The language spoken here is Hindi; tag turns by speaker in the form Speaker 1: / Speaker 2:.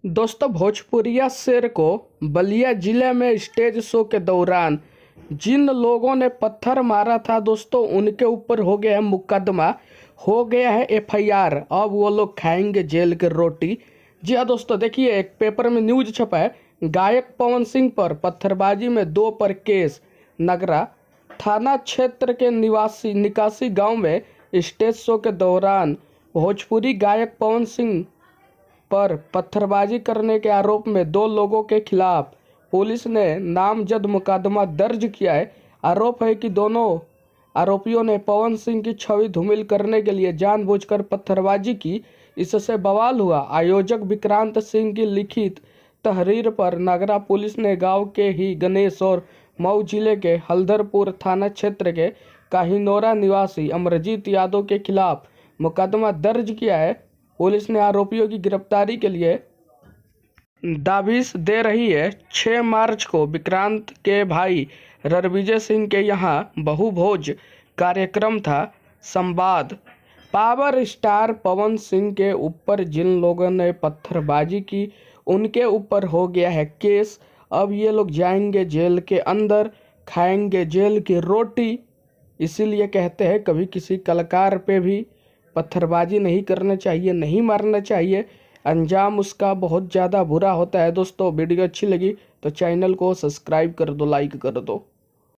Speaker 1: दोस्तों, भोजपुरिया शेर को बलिया जिले में स्टेज शो के दौरान जिन लोगों ने पत्थर मारा था दोस्तों, उनके ऊपर हो गया है मुकदमा, हो गया है एफआईआर। अब वो लोग खाएंगे जेल की रोटी। जी हाँ दोस्तों, देखिए एक पेपर में न्यूज छपा है, गायक पवन सिंह पर पत्थरबाजी में 2 पर केस। नगरा थाना क्षेत्र के निकासी गांव में स्टेज शो के दौरान भोजपुरी गायक पवन सिंह पर पत्थरबाजी करने के आरोप में 2 लोगों के खिलाफ पुलिस ने नामजद मुकदमा दर्ज किया है। आरोप है कि दोनों आरोपियों ने पवन सिंह की छवि धूमिल करने के लिए जानबूझकर पत्थरबाजी की। इससे बवाल हुआ। आयोजक विक्रांत सिंह की लिखित तहरीर पर नगरा पुलिस ने गांव के ही गणेश और मऊ जिले के हल्दरपुर थाना क्षेत्र के काहिनोरा निवासी अमरजीत यादव के खिलाफ मुकदमा दर्ज किया है। पुलिस ने आरोपियों की गिरफ्तारी के लिए दाविश दे रही है। 6 मार्च को विक्रांत के भाई रणविजय सिंह के यहाँ बहुभोज कार्यक्रम था। संवाद। पावर स्टार पवन सिंह के ऊपर जिन लोगों ने पत्थरबाजी की, उनके ऊपर हो गया है केस। अब ये लोग जाएंगे जेल के अंदर, खाएंगे जेल की रोटी। इसीलिए कहते हैं कभी किसी कलाकार पे भी पत्थरबाजी नहीं करना चाहिए, नहीं मारना चाहिए। अंजाम उसका बहुत ज़्यादा बुरा होता है। दोस्तों, वीडियो अच्छी लगी तो चैनल को सब्सक्राइब कर दो, लाइक कर दो।